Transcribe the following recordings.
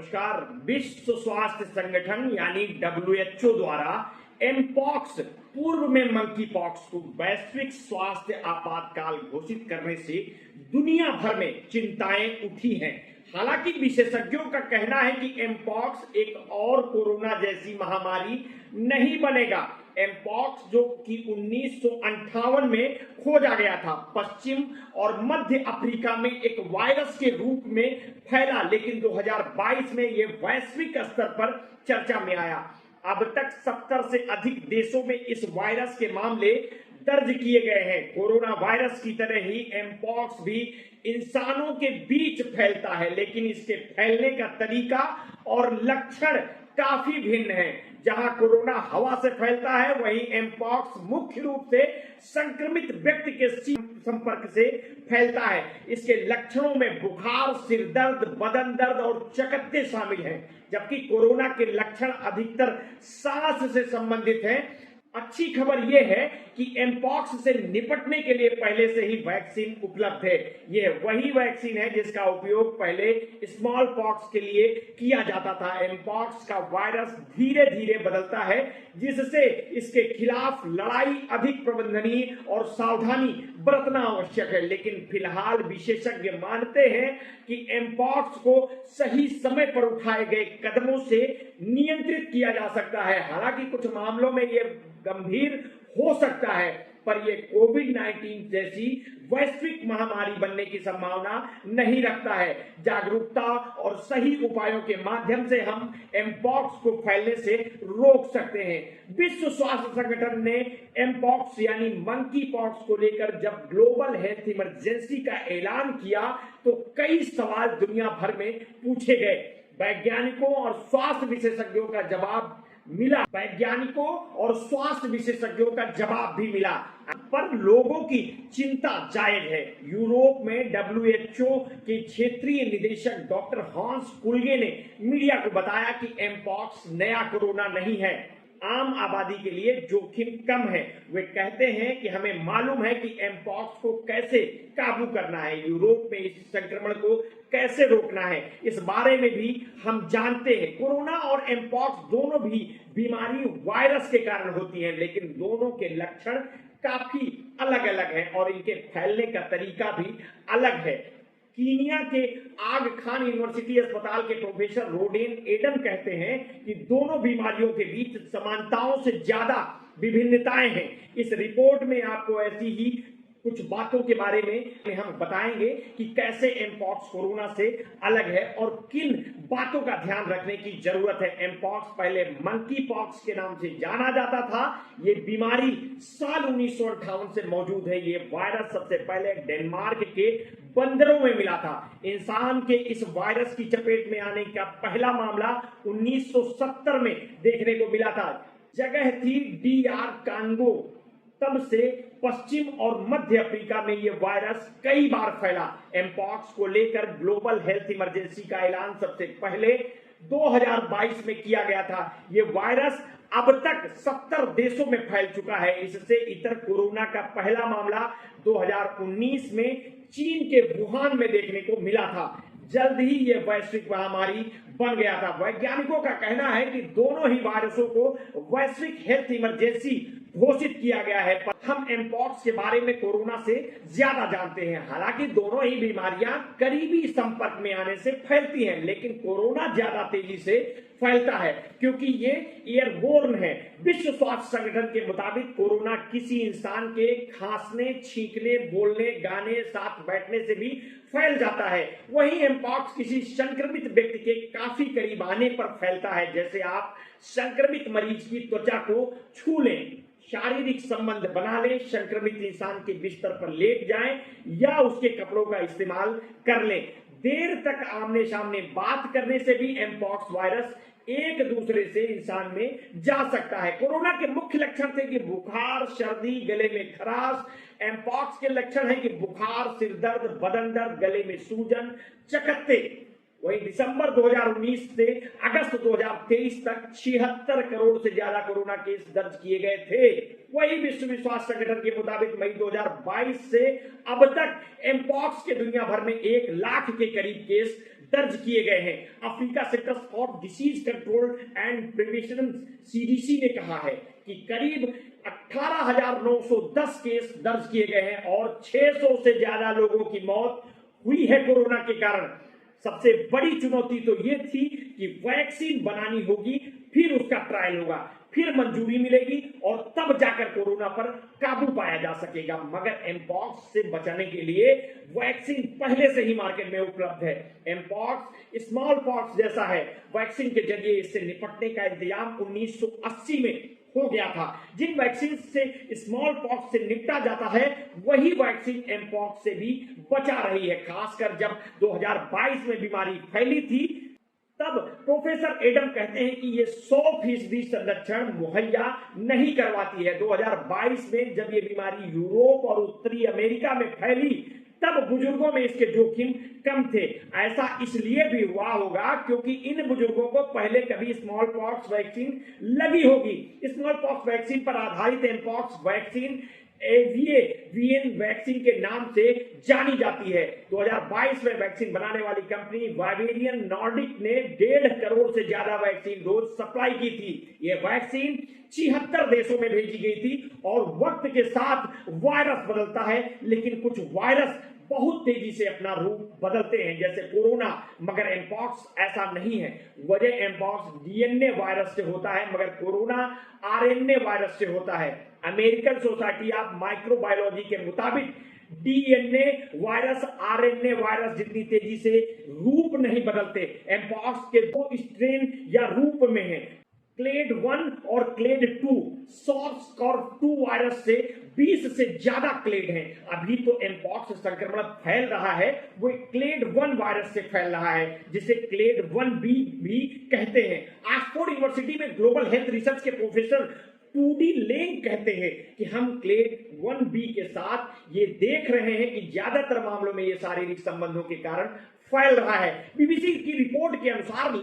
नमस्कार। विश्व स्वास्थ्य संगठन यानी WHO द्वारा एमपॉक्स पूर्व में मंकी पॉक्स को वैश्विक स्वास्थ्य आपातकाल घोषित करने से दुनिया भर में चिंताएं उठी हैं। हालांकि विशेषज्ञों का कहना है कि एमपॉक्स एक और कोरोना जैसी महामारी नहीं बनेगा। एमपॉक्स जो कि 1958 में खोजा गया था, पश्चिम और मध्य अफ्रीका में एक वायरस के रूप में फैला, लेकिन 2022 में यह वैश्विक स्तर पर चर्चा में आया। अब तक 70 से अधिक देशों में इस वायरस के मामले दर्ज किए गए हैं। कोरोना वायरस की तरह ही एमपॉक्स भी इंसानों के बीच फैलता है, लेकिन इसके फैलने का तरीका और लक्षण काफी भिन्न है। जहां कोरोना हवा से फैलता है, वहीं एमपॉक्स मुख्य रूप से संक्रमित व्यक्ति के संपर्क से फैलता है। इसके लक्षणों में बुखार, सिर दर्द, बदन दर्द और चकत्ते शामिल हैं, जबकि कोरोना के लक्षण अधिकतर सांस से संबंधित हैं। अच्छी खबर यह है कि एमपॉक्स से निपटने के लिए पहले से ही वैक्सीन उपलब्ध है। यह वही वैक्सीन है जिसका उपयोग पहले स्मॉल पॉक्स के लिए किया जाता था। एमपॉक्स का वायरस धीरे धीरे बदलता है, जिससे इसके खिलाफ लड़ाई अधिक प्रबंधनीय और सावधानी बरतना आवश्यक है। लेकिन फिलहाल विशेषज्ञ मानते हैं कि एमपॉक्स को सही समय पर उठाए गए कदमों से नियंत्रित किया जा सकता है। हालांकि कुछ मामलों में यह गंभीर हो सकता है, पर यह कोविड-19 जैसी वैश्विक महामारी बनने की संभावना नहीं रखता है। जागरूकता और सही उपायों के माध्यम से हम एमपॉक्स को फैलने से रोक सकते हैं। विश्व स्वास्थ्य संगठन ने एमपॉक्स यानी मंकी पॉक्स को लेकर जब ग्लोबल हेल्थ इमरजेंसी का ऐलान किया, तो कई सवाल दुनिया भर में पूछे गए। वैज्ञानिकों और स्वास्थ्य विशेषज्ञों का जवाब भी मिला, पर लोगों की चिंता जायज है। यूरोप में WHO के क्षेत्रीय निदेशक डॉक्टर हांस कुलगे ने मीडिया को बताया कि एमपॉक्स नया कोरोना नहीं है, आम आबादी के लिए जोखिम कम है। वे कहते हैं कि हमें मालूम है कि एमपॉक्स को कैसे काबू करना है, यूरोप में इस संक्रमण को कैसे रोकना है, इस बारे में भी हम जानते हैं। कोरोना और एमपॉक्स दोनों भी बीमारी वायरस के कारण होती है, लेकिन दोनों के लक्षण काफी अलग अलग हैं और इनके फैलने का तरीका भी अलग है। कीनिया के आग खान यूनिवर्सिटी अस्पताल के प्रोफेसर रोडेन एडम कहते हैं कि दोनों बीमारियों के बीच समानताओं से ज्यादा विभिन्नताएं हैं। इस रिपोर्ट में आपको ऐसी ही कुछ बातों के बारे में हम बताएंगे कि कैसे एमपॉक्स कोरोना से अलग है और किन बातों का ध्यान रखने की जरूरत है। एमपॉक्स पहले मंकी पॉक्स के नाम से जाना जाता था। ये बीमारी साल 1958 से मौजूद है। ये वायरस सबसे पहले डेनमार्क के बंदरों में मिला था। इंसान के इस वायरस की चपेट में आने का पहला मामला 1970 में देखने को मिला था। जगह थी DR कांगो। तब से पश्चिम और मध्य अफ्रीका में यह वायरस कई बार फैला। एमपॉक्स को लेकर ग्लोबल हेल्थ इमरजेंसी का ऐलान सबसे पहले 2022 में किया गया था। यह वायरस अब तक 70 देशों में फैल चुका है। इससे इतर कोरोना का पहला मामला 2019 में चीन के वुहान में देखने को मिला था। जल्द ही यह वैश्विक महामारी बन गया था। वैज्ञानिकों का कहना है कि दोनों ही वायरसों को वैश्विक हेल्थ इमरजेंसी घोषित किया गया है, पर हम एमपॉक्स के बारे में कोरोना से ज्यादा जानते हैं। हालांकि दोनों ही बीमारियां करीबी संपर्क में आने से फैलती हैं, लेकिन कोरोना ज्यादा तेजी से फैलता है क्योंकि ये एयरबोर्न है। विश्व स्वास्थ्य संगठन के मुताबिक कोरोना किसी इंसान के खांसने, छींकने, बोलने, गाने, साथ बैठने से भी फैल जाता है। वहीं एमपॉक्स किसी संक्रमित व्यक्ति के काफी करीब आने पर फैलता है, जैसे आप संक्रमित मरीज की त्वचा को छू लें, शारीरिक संबंध बना लें, संक्रमित इंसान के बिस्तर पर लेट जाएं या उसके कपड़ों का इस्तेमाल कर लें। देर तक आमने सामने बात करने से भी एमपॉक्स वायरस एक दूसरे से इंसान में जा सकता है। कोरोना के मुख्य लक्षण थे कि बुखार, सर्दी, गले में खराश। एमपॉक्स के लक्षण है कि बुखार, सिर दर्द, बदन दर्द, गले में सूजन, चकत्ते। वही दिसंबर 2019 से अगस्त 2023 तक 76 करोड़ से ज्यादा कोरोना केस दर्ज किए गए थे। वही विश्व स्वास्थ्य संगठन के मुताबिक मई 2022 से अब तक एमपॉक्स के दुनिया भर में 1 लाख के करीब केस दर्ज किए गए हैं। Africa centres for disease control and prevention CDC ने कहा है कि करीब 18,910 केस दर्ज किए गए हैं और 600 से ज्यादा लोगों की मौत हुई है कोरोना के कारण। सबसे बड़ी चुनौती तो ये थी कि वैक्सीन बनानी होगी, फिर उसका ट्रायल होगा, फिर मंजूरी मिलेगी और तब जाकर कोरोना पर काबू पाया जा सकेगा। मगर एमपॉक्स से बचाने के लिए वैक्सीन पहले से ही मार्केट में उपलब्ध है। एमपॉक्स स्मॉल पॉक्स जैसा है, वैक्सीन के जरिए इससे निपटने का इंतजाम 1980 में हो गया था। जिन वैक्सीन से स्मॉल पॉक्स से निपटा जाता है, वही वैक्सीन एमपॉक्स से भी बचा रही है। खासकर जब 2022 में बीमारी फैली थी, तब प्रोफेसर एडम कहते हैं कि ये 100% संरक्षण मुहैया नहीं करवाती है। 2022 में जब ये बीमारी यूरोप और उत्तरी अमेरिका में फैली, तब बुजुर्गों में इसके जोखिम कम थे। ऐसा इसलिए भी हुआ होगा क्योंकि इन बुजुर्गों को पहले कभी स्मॉल पॉक्स वैक्सीन लगी होगी। स्मॉल पॉक्स वैक्सीन पर आधारित एमपॉक्स वैक्सीन एविएन वैक्सीन के नाम से जानी जाती है। 2022 में वैक्सीन बनाने वाली कंपनी बावेरियन नॉर्डिक ने 1.5 करोड़ से ज्यादा वैक्सीन डोज सप्लाई की थी। यह वैक्सीन 76 देशों में भेजी गई थी। और वक्त के साथ वायरस बदलता है, लेकिन कुछ वायरस बहुत तेजी से अपना रूप बदलते हैं, जैसे कोरोना। मगर एमपॉक्स ऐसा नहीं है। वजह एमपॉक्स डीएनए वायरस से होता है, मगर कोरोना आरएनए वायरस से होता है। अमेरिकन सोसाइटी ऑफ माइक्रोबायोलॉजी के मुताबिक डीएनए वायरस आरएनए वायरस जितनी तेजी से रूप नहीं बदलते। एमपॉक्स के 2 स्ट्रेन या रूप में है, क्लेड 1 और क्लेड 2। SARS-CoV-2 वायरस से 20 से ज्यादा क्लेड हैं। अभी तो एमपॉक्स संक्रमण फैल रहा है, वो क्लेड 1 वायरस से फैल रहा है, जिसे क्लेड 1B भी कहते हैं। ऑक्सफोर्ड यूनिवर्सिटी में ग्लोबल हेल्थ रिसर्च के प्रोफेसर टूडी लेंग कहते हैं कि हम क्लेड 1B के साथ ये देख रहे हैं कि ज्यादातर मामलों में ये शारीरिक संबंधों के कारण फैल रहा है। बीबीसी की रिपोर्ट के अनुसार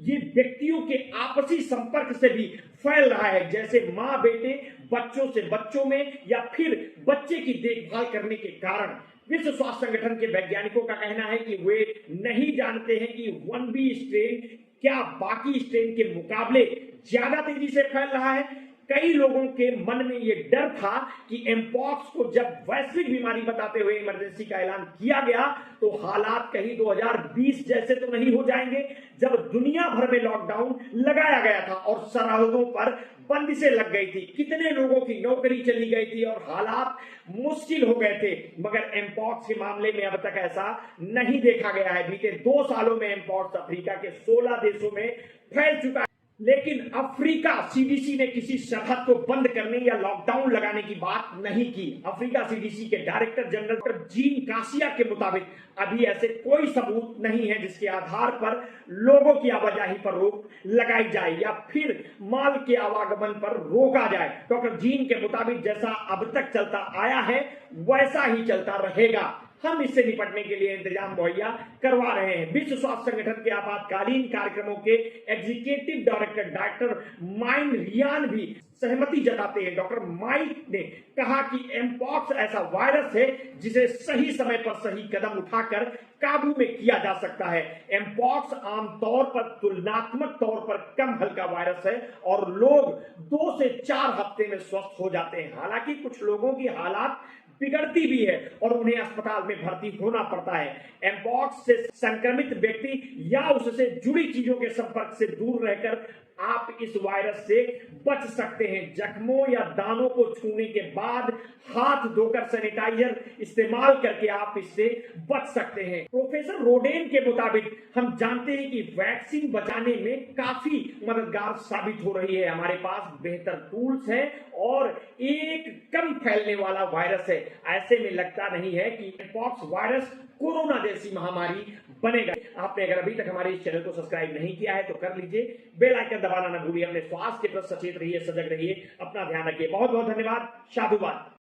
ये व्यक्तियों के आपसी संपर्क से भी फैल रहा है, जैसे मां बेटे, बच्चों से बच्चों में, या फिर बच्चे की देखभाल करने के कारण। विश्व स्वास्थ्य संगठन के वैज्ञानिकों का कहना है कि वे नहीं जानते हैं कि 1B स्ट्रेन क्या बाकी स्ट्रेन के मुकाबले ज्यादा तेजी से फैल रहा है। कई लोगों के मन में यह डर था कि एमपॉक्स को जब वैश्विक बीमारी बताते हुए इमरजेंसी का ऐलान किया गया, तो हालात कहीं 2020 जैसे तो नहीं हो जाएंगे, जब दुनिया भर में लॉकडाउन लगाया गया था और सरहदों पर बंदिशें लग गई थी। कितने लोगों की नौकरी चली गई थी और हालात मुश्किल हो गए थे। मगर एमपॉक्स के मामले में अब तक ऐसा नहीं देखा गया है। बीते 2 सालों में एमपॉक्स अफ्रीका के 16 देशों में फैल चुका है। लेकिन अफ्रीका सीडीसी ने किसी सरहद को बंद करने या लॉकडाउन लगाने की बात नहीं की। अफ्रीका सीडीसी के डायरेक्टर जनरल डॉक्टर जीन कासिया के मुताबिक अभी ऐसे कोई सबूत नहीं है जिसके आधार पर लोगों की आवाजाही पर रोक लगाई जाए या फिर माल के आवागमन पर रोका जाए। डॉक्टर जीन के मुताबिक जैसा अब तक चलता आया है, वैसा ही चलता रहेगा। हम इससे निपटने के लिए इंतजाम मुहैया करवा रहे हैं। विश्व स्वास्थ्य संगठन के आपातकालीन कार्यक्रमों के executive director doctor Mike Ryan भी सहमति जताते हैं। डॉक्टर माइक ने कहा कि एमपॉक्स ऐसा वायरस है जिसे सही समय पर सही कदम उठाकर काबू में किया जा सकता है। एमपॉक्स आमतौर पर तुलनात्मक तौर पर कम हल्का वायरस है और लोग 2 से 4 हफ्ते में स्वस्थ हो जाते हैं। हालांकि कुछ लोगों की हालात बिगड़ती भी है और उन्हें अस्पताल में भर्ती होना पड़ता है। एमपॉक्स से संक्रमित व्यक्ति या उससे जुड़ी चीजों के संपर्क से दूर रहकर आप इस वायरस से बच सकते हैं। जख्मों या दानों को छूने के बाद हाथ धोकर सैनिटाइजर इस्तेमाल करके आप इससे बच सकते हैं। प्रोफेसर रोडेन के मुताबिक हम जानते हैं कि वैक्सीन बचाने में काफी मददगार साबित हो रही है। हमारे पास बेहतर टूल्स हैं और एक कम फैलने वाला वायरस है। ऐसे में लगता नहीं है कि एमपॉक्स वायरस कोरोना जैसी महामारी बनेगा। आपने अगर अभी तक हमारे इस चैनल को सब्सक्राइब नहीं किया है तो कर लीजिए, बेल आइकन दबाना न भूलिए। अपने स्वास्थ्य के प्रति सचेत रहिए, सजग रहिए, अपना ध्यान रखिए। बहुत बहुत धन्यवाद। साधुवाद।